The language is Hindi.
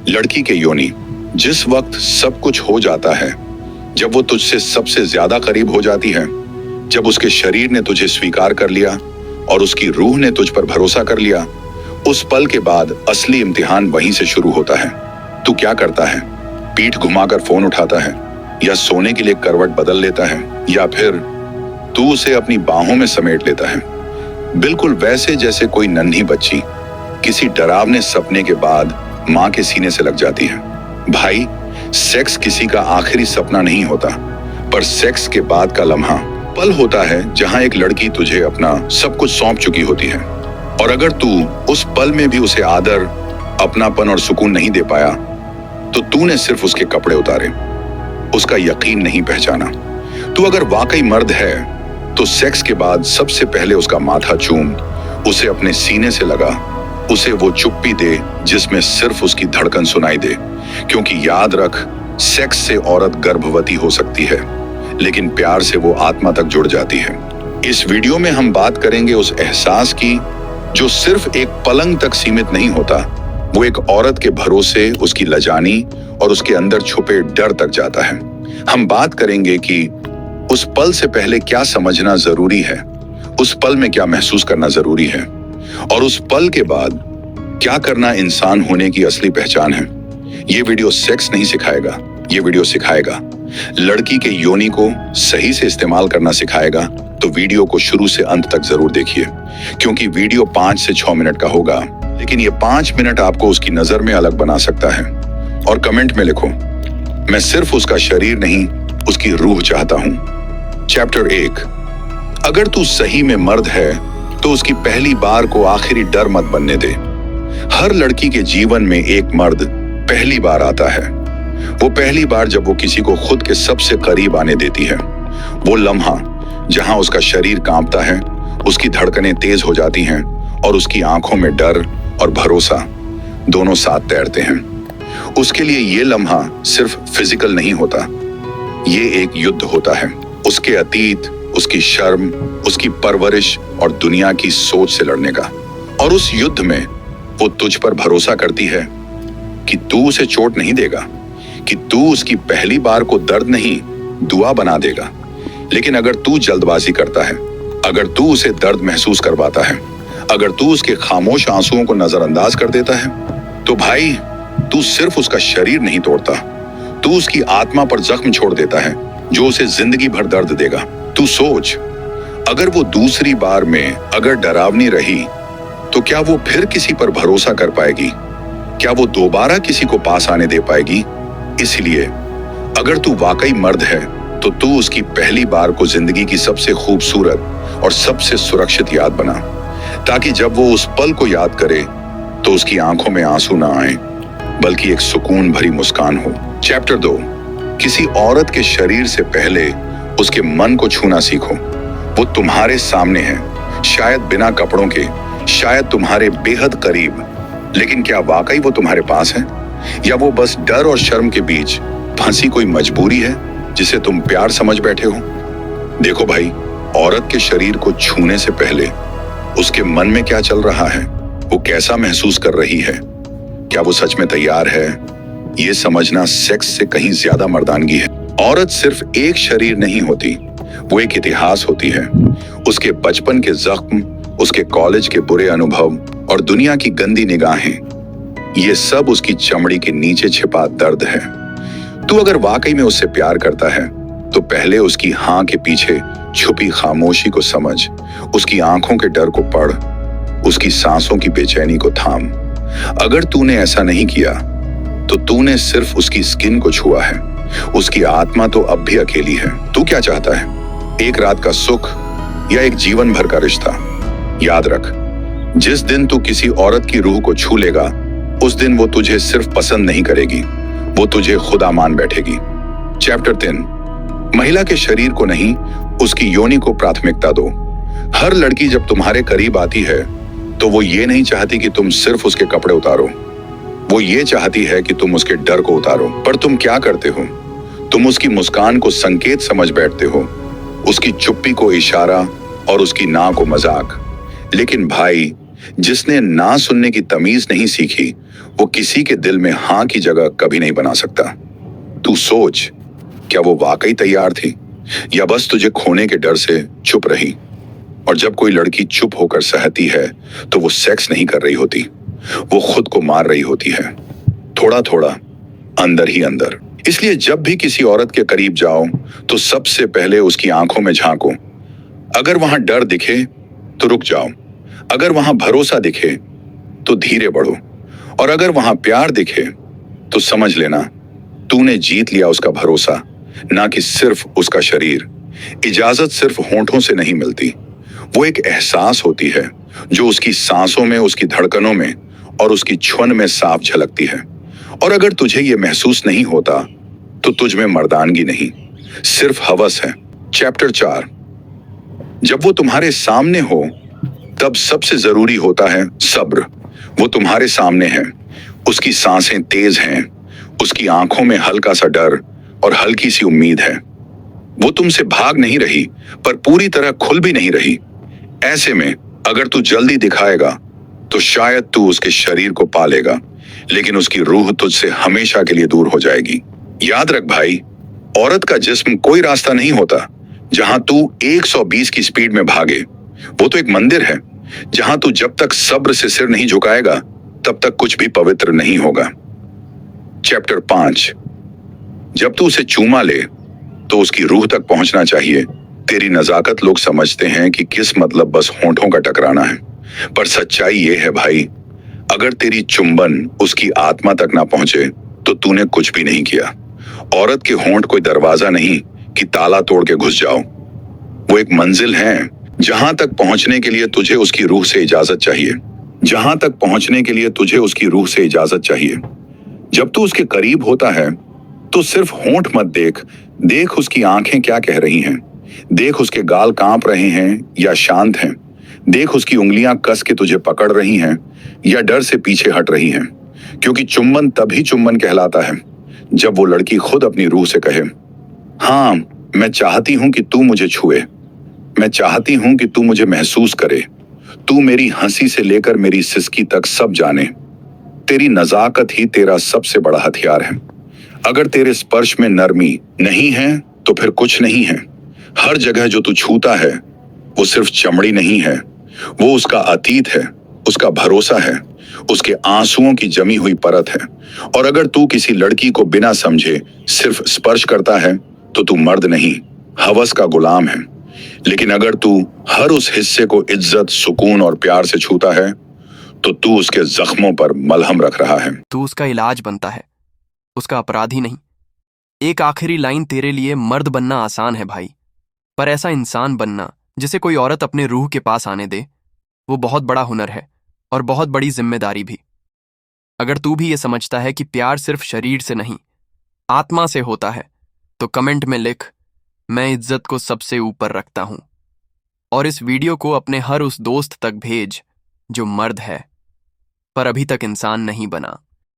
लड़की के योनि, जिस वक्त सब कुछ हो जाता है, जब वो तुझसे सबसे ज्यादा करीब हो जाती है, जब उसके शरीर ने तुझे स्वीकार कर लिया और उसकी रूह ने तुझ पर भरोसा कर लिया, उस पल के बाद असली इम्तिहान वहीं से शुरू होता है। तू क्या करता है? पीठ घुमाकर फोन उठाता है, या सोने के लिए करवट बदल लेता है, या फिर तू उसे अपनी बाहों में समेट लेता है, बिल्कुल वैसे जैसे कोई नन्ही बच्ची किसी डरावने सपने के बाद मां के सीने से लग जाती है। भाई, सेक्स किसी का आखिरी सपना नहीं होता, पर सेक्स के बाद का लम्हा पल होता है जहां एक लड़की तुझे अपना सब कुछ सौंप चुकी होती है, और अगर तू उस पल में भी उसे आदर, अपनापन और सुकून नहीं दे पाया, तो तूने सिर्फ उसके कपड़े उतारे, उसका यकीन नहीं पहचाना। तू अगर वाकई मर्द है तो सेक्स के बाद सबसे पहले उसका माथा चूम, उसे अपने सीने से लगा, उसे वो चुप्पी दे जिसमें सिर्फ उसकी धड़कन सुनाई दे, क्योंकि याद रख, सेक्स से औरत गर्भवती हो सकती है, लेकिन प्यार से वो आत्मा तक जुड़ जाती है। इस वीडियो में हम बात करेंगे उस एहसास की जो सिर्फ एक पलंग तक सीमित नहीं होता, वो एक औरत के भरोसे, उसकी लजानी और उसके अंदर छुपे डर तक जाता है। हम बात करेंगे कि उस पल से पहले क्या समझना जरूरी है, उस पल में क्या महसूस करना जरूरी है, और उस पल के बाद क्या करना इंसान होने की असली पहचान है। ये वीडियो सेक्स नहीं सिखाएगा, ये वीडियो सिखाएगा लड़की के योनि को सही से इस्तेमाल करना सिखाएगा। तो वीडियो को शुरू से अंत तक जरूर देखिए, क्योंकि वीडियो 5 से 6 मिनट का होगा, लेकिन ये 5 मिनट आपको उसकी नजर में अलग बना सकता है। और कमेंट में लिखो, मैं सिर्फ उसका शरीर नहीं, उसकी रूह चाहता हूं। चैप्टर 1। अगर तू सही में मर्द है तो उसकी पहली बार को आखिरी डर मत बनने दे। हर लड़की के जीवन में एक मर्द पहली बार आता है, वो पहली बार जब वो किसी को खुद के सबसे करीब आने देती है। वो लम्हा जहां उसका शरीर कांपता है, उसकी धड़कनें तेज हो जाती हैं और उसकी आंखों में डर और भरोसा दोनों साथ तैरते हैं। उसके लिए ये लम्हा सिर्फ फिजिकल नहीं होता, ये एक युद्ध होता है, उसके अतीत, उसकी शर्म, उसकी परवरिश और दुनिया की सोच से लड़ने का। और उस युद्ध में वो तुझ पर भरोसा करती है कि तू उसे चोट नहीं देगा, कि तू उसकी पहली बार को दर्द नहीं, दुआ बना देगा। लेकिन अगर तू जल्दबाजी करता है, अगर तू उसे दर्द महसूस करवाता है, अगर तू उसके खामोश आंसुओं को नजरअंदाज कर देता है, तो भाई, तू सिर्फ उसका शरीर नहीं तोड़ता, तू उसकी आत्मा पर जख्म छोड़ देता है जो उसे जिंदगी भर दर्द देगा। तू सोच, अगर वो दूसरी बार में अगर डरावनी रही, तो क्या वो फिर किसी पर भरोसा कर पाएगी? क्या वो दोबारा किसी को पास आने दे पाएगी? इसलिए अगर तू वाकई मर्द है तो तू उसकी पहली बार को जिंदगी की सबसे खूबसूरत और सबसे सुरक्षित याद बना, ताकि जब वो उस पल को याद करे तो उसकी आंखों में आंसू ना आए, बल्कि एक सुकून भरी मुस्कान हो। चैप्टर 2। किसी औरत के शरीर से पहले उसके मन को छूना सीखो। वो तुम्हारे सामने है, शायद बिना कपड़ों के, शायद तुम्हारे बेहद करीब, लेकिन क्या वाकई वो तुम्हारे पास है, या वो बस डर और शर्म के बीच फंसी कोई मजबूरी है जिसे तुम प्यार समझ बैठे हो? देखो भाई, औरत के शरीर को छूने से पहले उसके मन में क्या चल रहा है, वो कैसा महसूस कर रही है, क्या वो सच में तैयार है, ये समझना सेक्स से कहीं ज्यादा मर्दानगी है। औरत सिर्फ एक शरीर नहीं होती, वो एक इतिहास होती है। उसके बचपन के जख्म, उसके कॉलेज के बुरे अनुभव और दुनिया की गंदी निगाहें, ये सब उसकी चमड़ी के नीचे छिपा दर्द है। तू अगर वाकई में उससे प्यार करता है तो पहले उसकी हाँ के पीछे छुपी खामोशी को समझ, उसकी आंखों के डर को पढ़, उसकी सांसों की बेचैनी को थाम। अगर तूने ऐसा नहीं किया तो तूने सिर्फ उसकी स्किन को छुआ है, उसकी आत्मा तो अब भी अकेली है। तू क्या चाहता है, एक रात का सुख या एक जीवन भर का रिश्ता? याद रख, जिस दिन तू किसी औरत की रूह को छू लेगा, उस दिन वो तुझे सिर्फ पसंद नहीं करेगी, वो तुझे खुदा मान बैठेगी। चैप्टर 3। महिला के शरीर को नहीं, उसकी योनि को प्राथमिकता दो। हर लड़की जब तुम्हारे करीब आती है तो वो ये नहीं चाहती कि तुम सिर्फ उसके कपड़े उतारो, वो ये चाहती है कि तुम उसके डर को उतारो। पर तुम क्या करते हो? तुम उसकी मुस्कान को संकेत समझ बैठते हो, उसकी चुप्पी को इशारा और उसकी ना को मजाक। लेकिन भाई, जिसने ना सुनने की तमीज नहीं सीखी, वो किसी के दिल में हां की जगह कभी नहीं बना सकता। तू सोच, क्या वो वाकई तैयार थी या बस तुझे खोने के डर से चुप रही? और जब कोई लड़की चुप होकर सहती है तो वो सेक्स नहीं कर रही होती, वो खुद को मार रही होती है, थोड़ा थोड़ा, अंदर ही अंदर। इसलिए जब भी किसी औरत के करीब जाओ तो सबसे पहले उसकी आंखों में झांको। अगर वहां डर दिखे तो रुक जाओ, अगर वहां भरोसा दिखे तो धीरे बढ़ो, और अगर वहां प्यार दिखे तो समझ लेना तूने जीत लिया उसका भरोसा, ना कि सिर्फ उसका शरीर। इजाजत सिर्फ होंठों से नहीं मिलती, वो एक एहसास होती है जो उसकी सांसों में, उसकी धड़कनों में और उसकी छुन में साफ झलकती है। और अगर तुझे ये महसूस नहीं होता तो तुझ में मर्दानगी नहीं, सिर्फ हवस है। चैप्टर 4। जब वो तुम्हारे सामने हो तब सबसे जरूरी होता है सब्र। वो तुम्हारे सामने है, उसकी सांसें तेज हैं, उसकी आंखों में हल्का सा डर और हल्की सी उम्मीद है। वो तुमसे भाग नहीं रही पर पूरी तरह खुल भी नहीं रही। ऐसे में अगर तू जल्दी दिखाएगा तो शायद तू उसके शरीर को पालेगा, लेकिन उसकी रूह तुझसे हमेशा के लिए दूर हो जाएगी। याद रख भाई, औरत का जिस्म कोई रास्ता नहीं होता जहां तू 120 की स्पीड में भागे। वो तो एक मंदिर है जहां तू जब तक सब्र से सिर नहीं झुकाएगा तब तक कुछ भी पवित्र नहीं होगा। चैप्टर 5। जब तू उसे चूमा ले तो उसकी रूह तक पहुंचना चाहिए। तेरी नजाकत लोग समझते हैं कि किस मतलब बस होंठों का टकराना है, पर सच्चाई ये है भाई, अगर तेरी चुंबन उसकी आत्मा तक ना पहुंचे तो तूने कुछ भी नहीं किया। औरत के होंठ कोई दरवाजा नहीं कि ताला तोड़ के घुस जाओ, वो एक मंजिल है जहां तक पहुंचने के लिए तुझे उसकी रूह से इजाजत चाहिए। जहां तक पहुंचने के लिए तुझे उसकी रूह से इजाजत चाहिए। जब तू उसके करीब होता है तो सिर्फ होंठ मत देख, देख उसकी आंखें क्या कह रही हैं, देख उसके गाल कांप रहे हैं या शांत हैं, देख उसकी उंगलियां कस के तुझे पकड़ रही हैं या डर से पीछे हट रही हैं। क्योंकि चुंबन तभी चुंबन कहलाता है जब वो लड़की खुद अपनी रूह से कहे, हाँ मैं चाहती हूं कि तू मुझे छुए, मैं चाहती हूं कि तू मुझे महसूस करे, तू मेरी हंसी से लेकर मेरी सिसकी तक सब जाने। तेरी नजाकत ही तेरा सबसे बड़ा हथियार है। अगर तेरे स्पर्श में नरमी नहीं है तो फिर कुछ नहीं है। हर जगह जो तू छूता है वो सिर्फ चमड़ी नहीं है, वो उसका अतीत है, उसका भरोसा है, उसके आंसुओं की जमी हुई परत है। और अगर तू किसी लड़की को बिना समझे सिर्फ स्पर्श करता है तो तू मर्द नहीं, हवस का गुलाम है। लेकिन अगर तू हर उस हिस्से को इज्जत, सुकून और प्यार से छूता है तो तू उसके जख्मों पर मलहम रख रहा है। तू उसका इलाज बनता है, उसका अपराधी नहीं। एक आखिरी लाइन तेरे लिए, मर्द बनना आसान है भाई, पर ऐसा इंसान बनना जिसे कोई औरत अपने रूह के पास आने दे, वो बहुत बड़ा हुनर है और बहुत बड़ी जिम्मेदारी भी। अगर तू भी ये समझता है कि प्यार सिर्फ शरीर से नहीं, आत्मा से होता है, तो कमेंट में लिख, मैं इज्जत को सबसे ऊपर रखता हूं। और इस वीडियो को अपने हर उस दोस्त तक भेज जो मर्द है पर अभी तक इंसान नहीं बना।